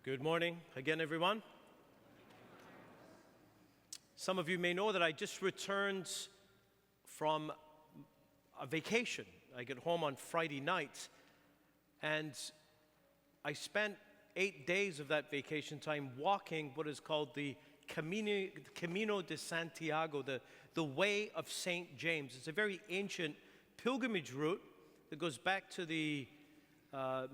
Good morning again, everyone. Some of you may know that I just returned from a vacation. I get home on Friday night, and I spent 8 days of that vacation time walking what is called the Camino de Santiago, the Way of St. James. It's a very ancient pilgrimage route that goes back to the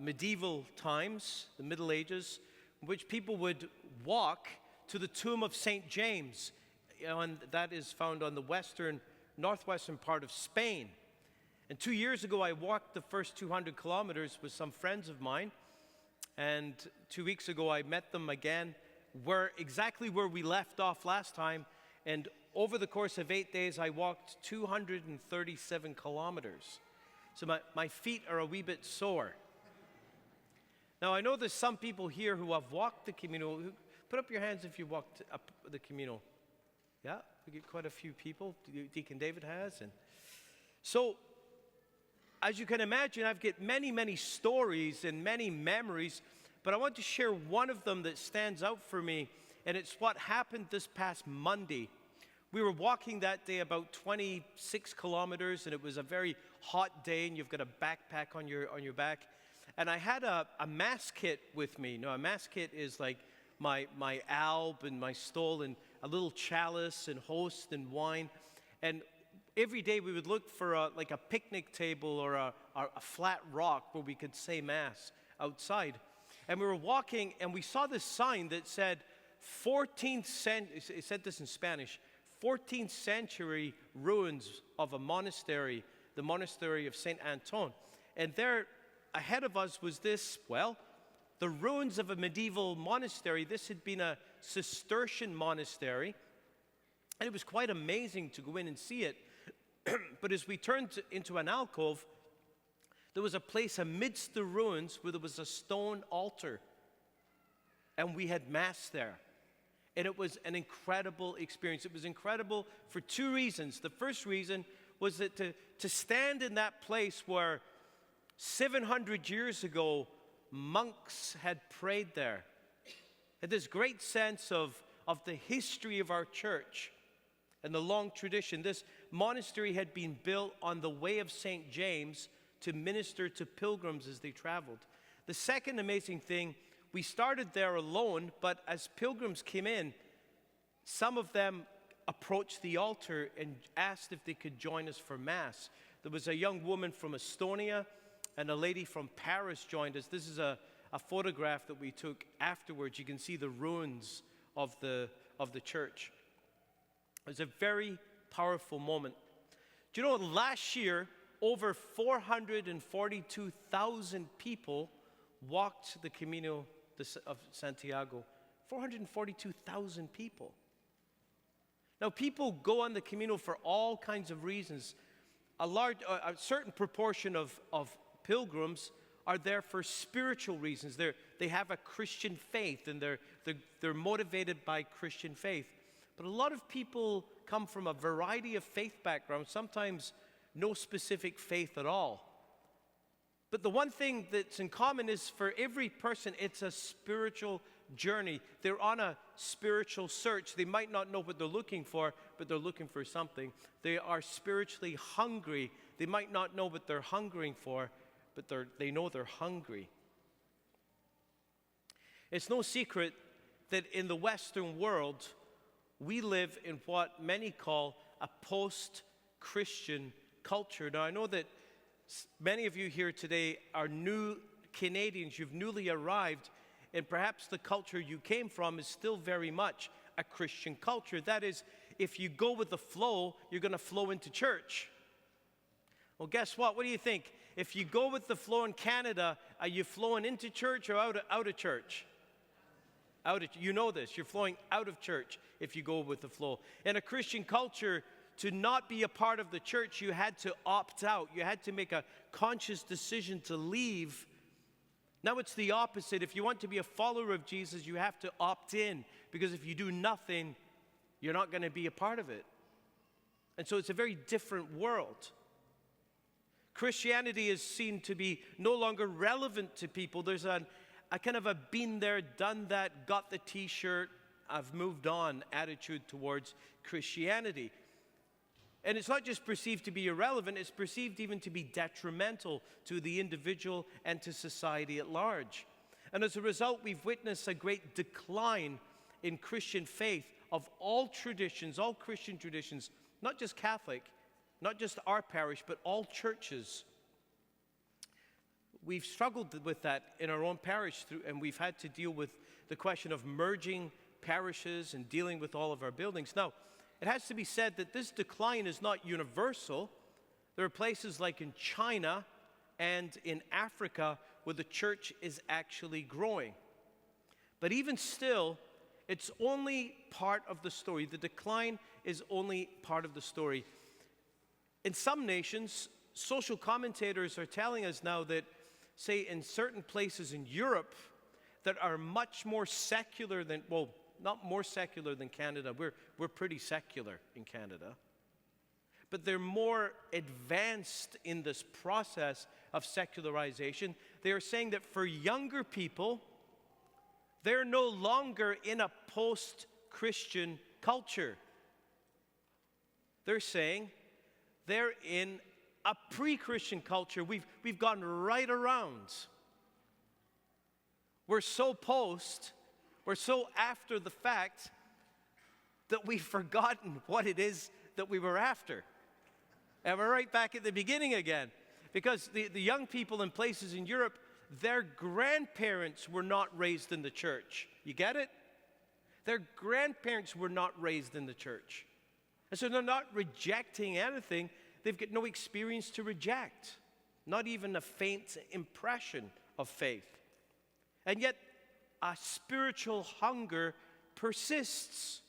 medieval times, the Middle Ages, in which people would walk to the tomb of St. James, and that is found on the northwestern part of Spain. And 2 years ago, I walked the first 200 kilometers with some friends of mine, and 2 weeks ago, I met them again, exactly where we left off last time, and over the course of 8 days, I walked 237 kilometers. So my feet are a wee bit sore. Now, I know there's some people here who have walked the Camino. Put up your hands if you walked up the Camino. Yeah, we get quite a few people. Deacon David has. And so, as you can imagine, I've got many, many stories and many memories, but I want to share one of them that stands out for me, and it's what happened this past Monday. We were walking that day about 26 kilometers, and it was a very hot day, and you've got a backpack on your back. And I had a mass kit with me. Now, a mass kit is like my alb and my stole and a little chalice and host and wine. And every day we would look for a picnic table or a flat rock where we could say mass outside. And we were walking, and we saw this sign that said 14th century, it said this in Spanish, 14th century ruins of a monastery, the monastery of St. Anton. And there ahead of us was the ruins of a medieval monastery. This had been a Cistercian monastery, and it was quite amazing to go in and see it. But as we turned into an alcove, there was a place amidst the ruins where there was a stone altar, and we had mass there. And it was an incredible experience. It was incredible for two reasons. The first reason was that to stand in that place where 700 years ago, monks had prayed there. Had this great sense of the history of our church and the long tradition. This monastery had been built on the Way of St. James to minister to pilgrims as they traveled. The second amazing thing, we started there alone, but as pilgrims came in, some of them approached the altar and asked if they could join us for Mass. There was a young woman from Estonia, and a lady from Paris joined us. This is a photograph that we took afterwards. You can see the ruins of the church. It was a very powerful moment. Do you know, last year, over 442,000 people walked the Camino of Santiago. 442,000 people. Now, people go on the Camino for all kinds of reasons. A certain proportion of pilgrims are there for spiritual reasons. They have a Christian faith, and they're motivated by Christian faith. But a lot of people come from a variety of faith backgrounds, sometimes no specific faith at all. But the one thing that's in common is for every person, it's a spiritual journey. They're on a spiritual search. They might not know what they're looking for, but they're looking for something. They are spiritually hungry. They might not know what they're hungering for, but they know they're hungry. It's no secret that in the Western world, we live in what many call a post-Christian culture. Now, I know that many of you here today are new Canadians. You've newly arrived, and perhaps the culture you came from is still very much a Christian culture. That is, if you go with the flow, you're going to flow into church. Well, guess what? What do you think? If you go with the flow in Canada, are you flowing into church or out of church? You know this. You're flowing out of church if you go with the flow. In a Christian culture, to not be a part of the church, you had to opt out. You had to make a conscious decision to leave. Now it's the opposite. If you want to be a follower of Jesus, you have to opt in, because if you do nothing, you're not going to be a part of it. And so it's a very different world. Christianity is seen to be no longer relevant to people. There's an a kind of a been there, done that, got the t-shirt, I've moved on attitude towards Christianity. And it's not just perceived to be irrelevant, it's perceived even to be detrimental to the individual and to society at large. And as a result, we've witnessed a great decline in Christian faith of all traditions, all Christian traditions, not just Catholic, not just our parish, but all churches. We've struggled with that in our own parish, and we've had to deal with the question of merging parishes and dealing with all of our buildings. Now, it has to be said that this decline is not universal. There are places like in China and in Africa where the church is actually growing. But even still, it's only part of the story. The decline is only part of the story. In some nations, social commentators are telling us now that, say, in certain places in Europe that are much more secular than, well, not more secular than Canada. We're pretty secular in Canada. But they're more advanced in this process of secularization. They are saying that for younger people, they're no longer in a post-Christian culture. They're saying they're in a pre-Christian culture. We've gone right around. We're so post, we're so after the fact that we've forgotten what it is that we were after. And we're right back at the beginning again. Because the young people in places in Europe, their grandparents were not raised in the church. You get it? Their grandparents were not raised in the church. And so they're not rejecting anything. They've got no experience to reject. Not even a faint impression of faith. And yet, a spiritual hunger persists.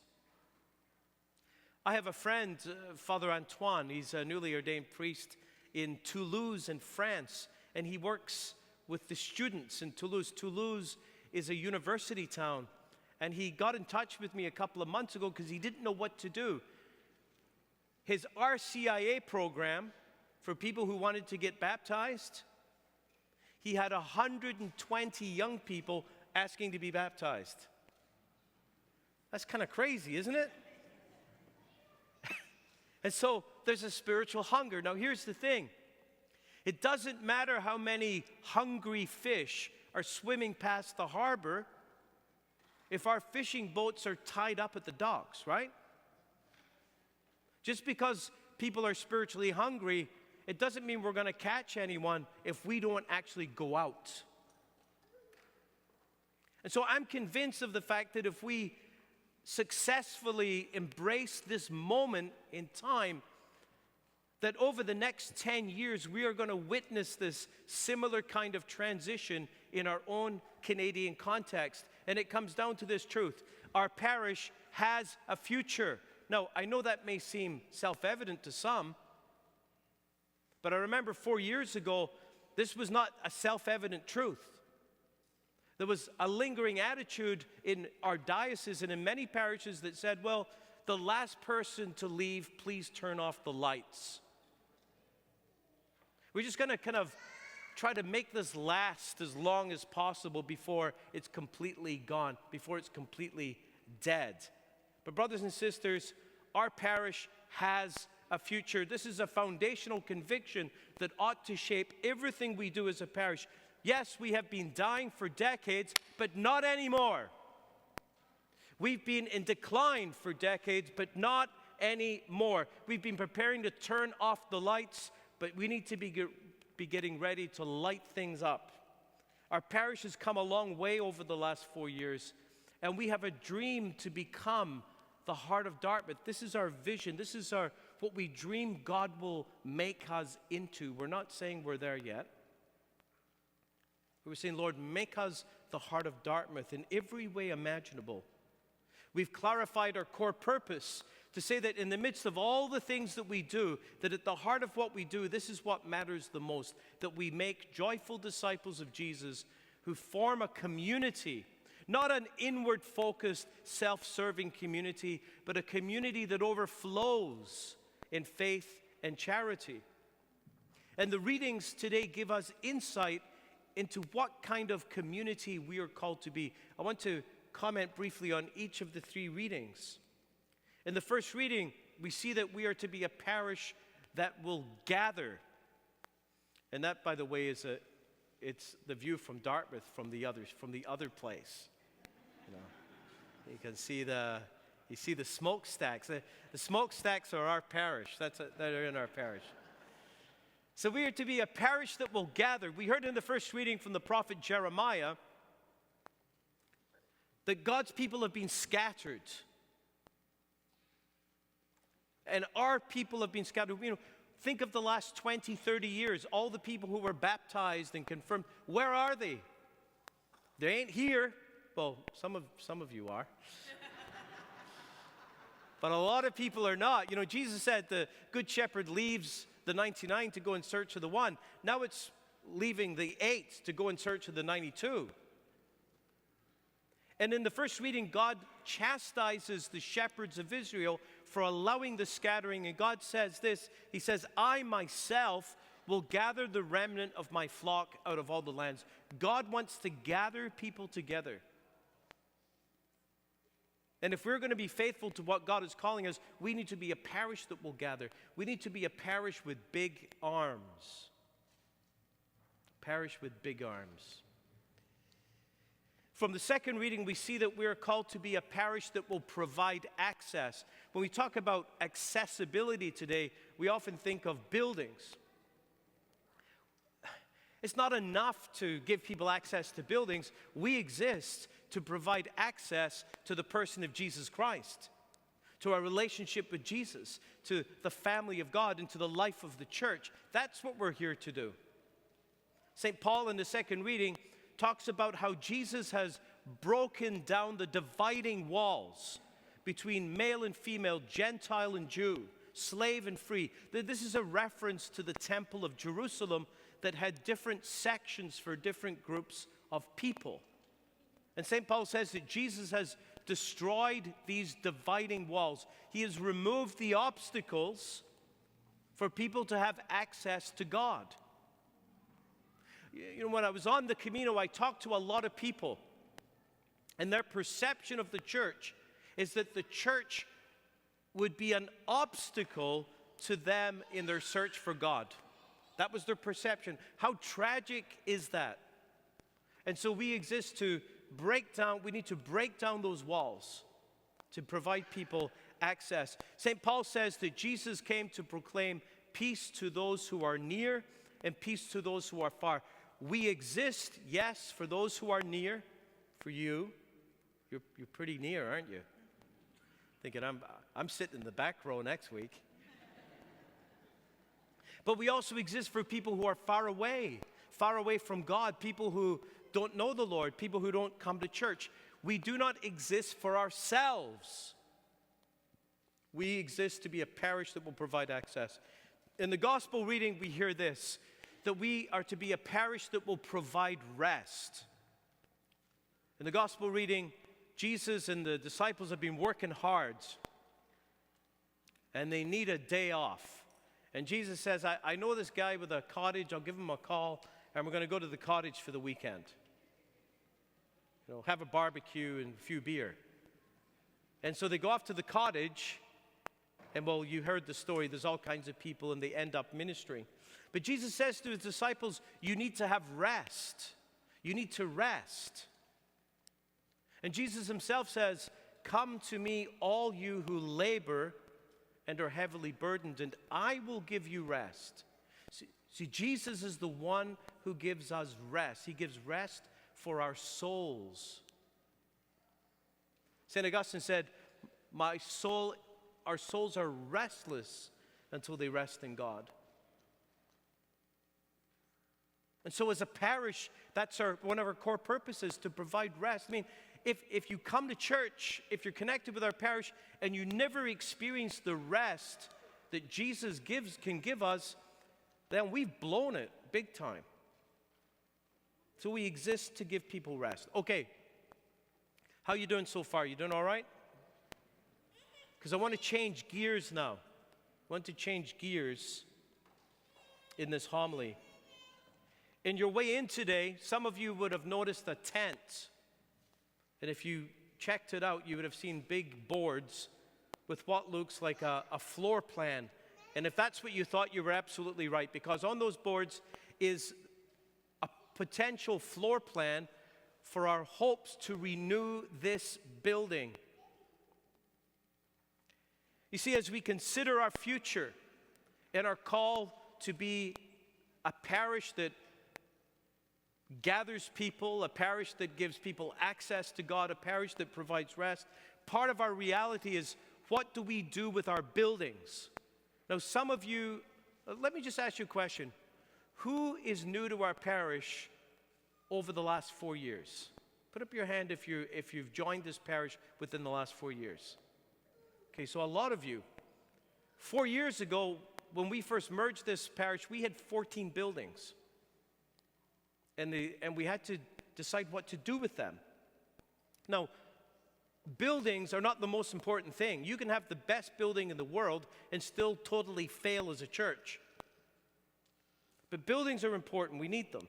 I have a friend, Father Antoine. He's a newly ordained priest in Toulouse in France, and he works with the students in Toulouse. Toulouse is a university town, and he got in touch with me a couple of months ago because he didn't know what to do. His RCIA program for people who wanted to get baptized, he had 120 young people asking to be baptized. That's kind of crazy, isn't it? And so there's a spiritual hunger. Now here's the thing. It doesn't matter how many hungry fish are swimming past the harbor if our fishing boats are tied up at the docks, right? Just because people are spiritually hungry, it doesn't mean we're going to catch anyone if we don't actually go out. And so I'm convinced of the fact that if we successfully embrace this moment in time, that over the next 10 years, we are going to witness this similar kind of transition in our own Canadian context. And it comes down to this truth. Our parish has a future. Now, I know that may seem self-evident to some, but I remember 4 years ago, this was not a self-evident truth. There was a lingering attitude in our diocese and in many parishes that said, well, the last person to leave, please turn off the lights. We're just going to kind of try to make this last as long as possible before it's completely gone, before it's completely dead. But brothers and sisters, our parish has a future. This is a foundational conviction that ought to shape everything we do as a parish. Yes, we have been dying for decades, but not anymore. We've been in decline for decades, but not anymore. We've been preparing to turn off the lights, but we need to be getting ready to light things up. Our parish has come a long way over the last 4 years, and we have a dream to become the heart of Dartmouth. This is our vision. This is what we dream God will make us into. We're not saying we're there yet. We're saying, Lord, make us the heart of Dartmouth in every way imaginable. We've clarified our core purpose to say that in the midst of all the things that we do, that at the heart of what we do, this is what matters the most, that we make joyful disciples of Jesus who form a community, not an inward-focused, self-serving community, but a community that overflows in faith and charity. And the readings today give us insight into what kind of community we are called to be. I want to comment briefly on each of the three readings. In the first reading, we see that we are to be a parish that will gather. And that, by the way, it's the view from Dartmouth from the other place. You know, you can see the smokestacks. The smokestacks are our parish. That are in our parish. So we are to be a parish that will gather. We heard in the first reading from the prophet Jeremiah that God's people have been scattered. And our people have been scattered. You know, think of the last 20, 30 years, all the people who were baptized and confirmed. Where are they? They ain't here. Well, some of you are. But a lot of people are not. You know, Jesus said the good shepherd leaves the 99 to go in search of the one. Now it's leaving the 8 to go in search of the 92. And in the first reading, God chastises the shepherds of Israel for allowing the scattering. And God says this, he says, I myself will gather the remnant of my flock out of all the lands. God wants to gather people together. And if we're going to be faithful to what God is calling us, we need to be a parish that will gather. We need to be a parish with big arms. Parish with big arms. From the second reading, we see that we are called to be a parish that will provide access. When we talk about accessibility today, we often think of buildings. It's not enough to give people access to buildings. We exist to provide access to the person of Jesus Christ, to our relationship with Jesus, to the family of God, and to the life of the church. That's what we're here to do. St. Paul in the second reading talks about how Jesus has broken down the dividing walls between male and female, Gentile and Jew, slave and free. This is a reference to the Temple of Jerusalem that had different sections for different groups of people. And St. Paul says that Jesus has destroyed these dividing walls. He has removed the obstacles for people to have access to God. You know, when I was on the Camino, I talked to a lot of people, and their perception of the church is that the church would be an obstacle to them in their search for God. That was their perception. How tragic is that? And so we exist to we need to break down those walls to provide people access. St. Paul says that Jesus came to proclaim peace to those who are near and peace to those who are far. We exist, yes, for those who are near, for you. You're pretty near, aren't you? Thinking I'm sitting in the back row next week. But we also exist for people who are far away from God, people who don't know the Lord, people who don't come to church. We do not exist for ourselves. We exist to be a parish that will provide access. In the gospel reading, we hear this, that we are to be a parish that will provide rest. In the gospel reading, Jesus and the disciples have been working hard, and they need a day off. And Jesus says, I know this guy with a cottage. I'll give him a call, and we're going to go to the cottage for the weekend. You know, have a barbecue and a few beer. And so they go off to the cottage, and well, you heard the story. There's all kinds of people, and they end up ministering. But Jesus says to his disciples, you need to have rest. You need to rest. And Jesus himself says, come to me, all you who labor and are heavily burdened, and I will give you rest. See, Jesus is the one who gives us rest. He gives rest for our souls. St. Augustine said, our souls are restless until they rest in God. And so as a parish, that's one of our core purposes, to provide rest. I mean, if you come to church, if you're connected with our parish, and you never experience the rest that Jesus can give us, then we've blown it big time. So we exist to give people rest. Okay, how you doing so far? You doing all right? Because I want to change gears now. I want to change gears in this homily. In your way in today, some of you would have noticed a tent. And if you checked it out, you would have seen big boards with what looks like a floor plan. And if that's what you thought, you were absolutely right, because on those boards is a potential floor plan for our hopes to renew this building. You see, as we consider our future and our call to be a parish that gathers people, a parish that gives people access to God, a parish that provides rest, part of our reality is, what do we do with our buildings? Now, some of you, let me just ask you a question. Who is new to our parish over the last 4 years? Put up your hand if you've joined this parish within the last 4 years. Okay, so a lot of you. 4 years ago, when we first merged this parish, we had 14 buildings. And we had to decide what to do with them. Now, buildings are not the most important thing. You can have the best building in the world and still totally fail as a church. But buildings are important. We need them.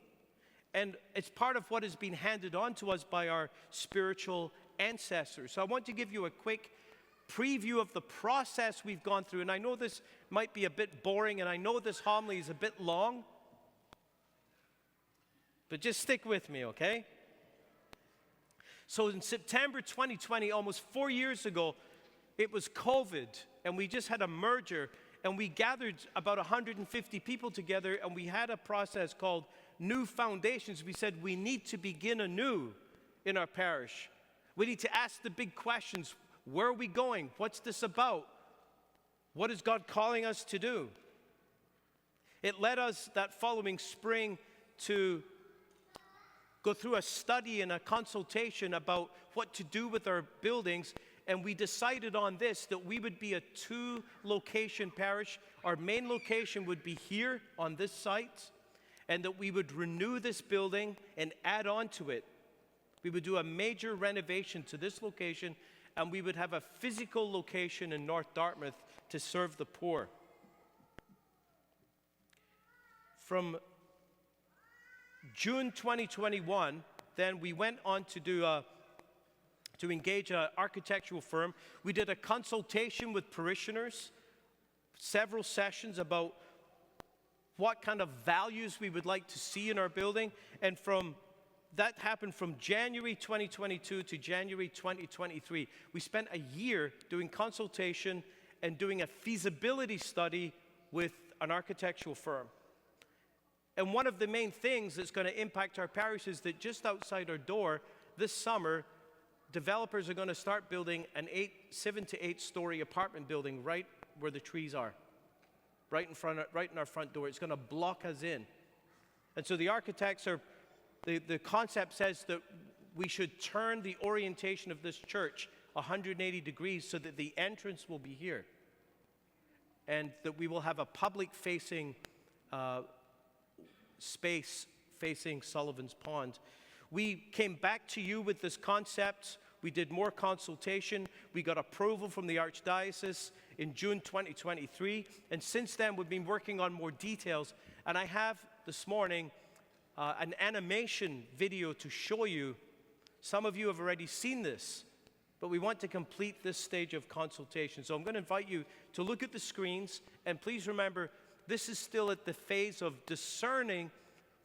And it's part of what has been handed on to us by our spiritual ancestors. So I want to give you a quick preview of the process we've gone through. And I know this might be a bit boring, and I know this homily is a bit long. But just stick with me, okay? So in September 2020, almost 4 years ago, it was COVID, and we just had a merger, and we gathered about 150 people together, and we had a process called New Foundations. We said we need to begin anew in our parish. We need to ask the big questions. Where are we going? What's this about? What is God calling us to do? It led us that following spring to go through a study and a consultation about what to do with our buildings, and we decided on this, that we would be a 2-location parish. Our main location would be here on this site, and that we would renew this building and add on to it. We would do a major renovation to this location, and we would have a physical location in North Dartmouth to serve the poor. From June 2021, then we went on to engage an architectural firm. We did a consultation with parishioners, several sessions about what kind of values we would like to see in our building. And that happened from January 2022 to January 2023. We spent a year doing consultation and doing a feasibility study with an architectural firm. And one of the main things that's going to impact our parish is that just outside our door this summer, developers are going to start building an 7 to 8 story apartment building right where the trees are, right in our front door. It's going to block us in. And so the architects the concept says that we should turn the orientation of this church 180 degrees so that the entrance will be here, and that we will have a public-facing space facing Sullivan's Pond. We came back to you with this concept. We did more consultation. We got approval from the Archdiocese in June 2023. And since then, we've been working on more details. And I have this morning an animation video to show you. Some of you have already seen this, but we want to complete this stage of consultation. So I'm going to invite you to look at the screens. And please remember, this is still at the phase of discerning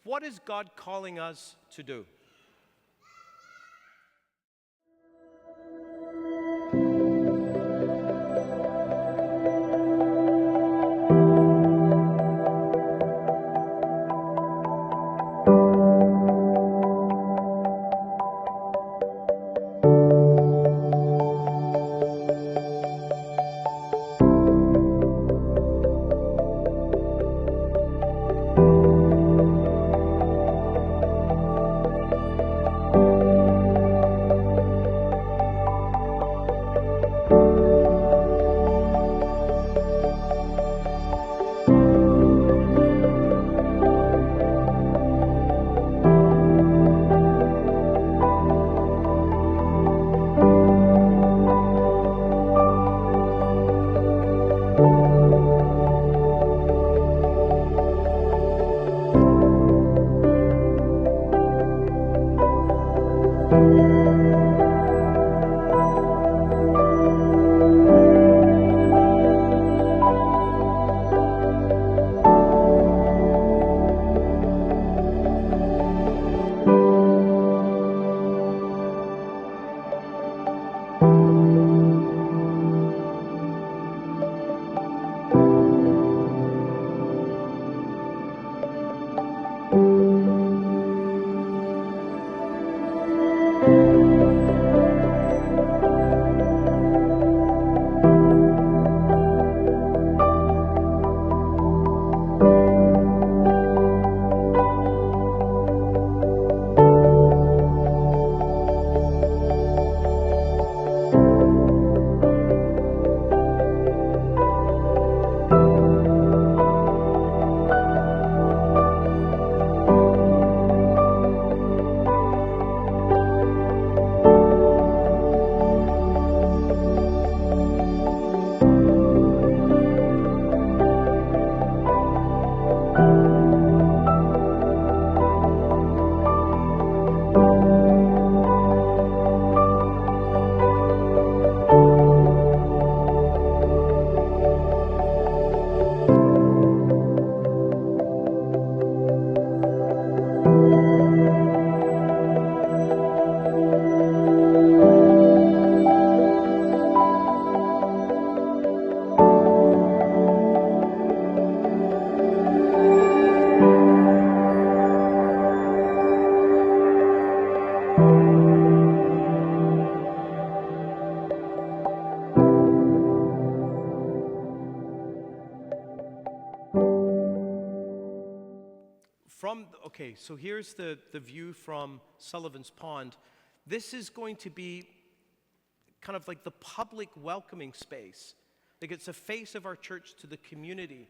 what is God calling us to do. Okay, so here's the view from Sullivan's Pond. This is going to be kind of like the public welcoming space. Like it's the face of our church to the community.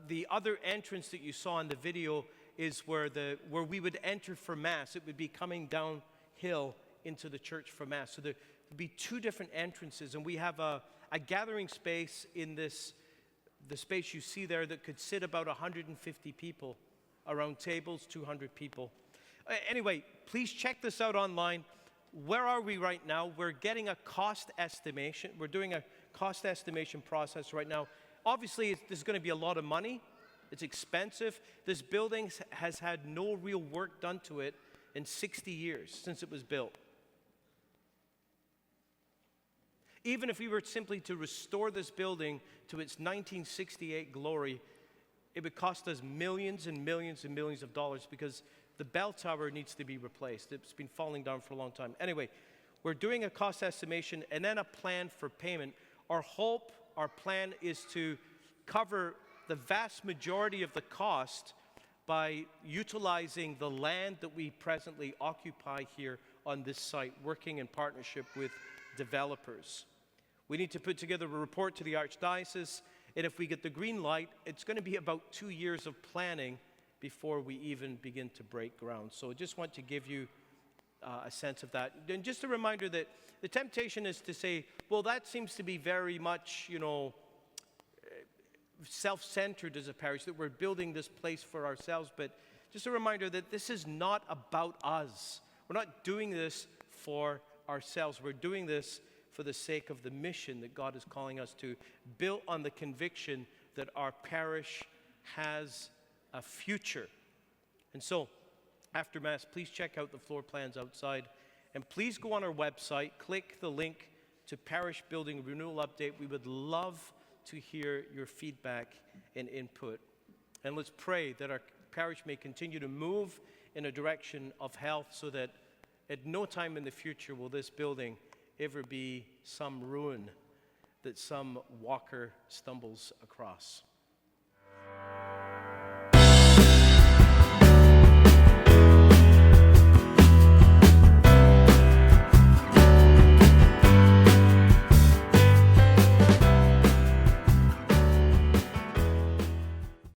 The other entrance that you saw in the video is where we would enter for Mass. It would be coming downhill into the church for Mass. So there would be two different entrances, and we have a gathering space in the space you see there that could sit about 150 people around tables, 200 people. Anyway, please check this out online. Where are we right now? We're getting a cost estimation. We're doing a cost estimation process right now. Obviously, there's going to be a lot of money. It's expensive. This building has had no real work done to it in 60 years since it was built. Even if we were simply to restore this building to its 1968 glory, it would cost us millions and millions and millions of dollars because the bell tower needs to be replaced. It's been falling down for a long time. Anyway, we're doing a cost estimation and then a plan for payment. Our plan is to cover the vast majority of the cost by utilizing the land that we presently occupy here on this site, working in partnership with developers. We need to put together a report to the Archdiocese, and if we get the green light, it's going to be about 2 years of planning before we even begin to break ground. So I just want to give you a sense of that. And just a reminder that the temptation is to say, well, that seems to be very much, self-centered as a parish, that we're building this place for ourselves. But just a reminder that this is not about us. We're not doing this for ourselves. We're doing this for the sake of the mission that God is calling us to, built on the conviction that our parish has a future. And so, after Mass, please check out the floor plans outside, and please go on our website, click the link to Parish Building Renewal Update. We would love to hear your feedback and input. And let's pray that our parish may continue to move in a direction of health so that at no time in the future will this building ever be some ruin that some walker stumbles across.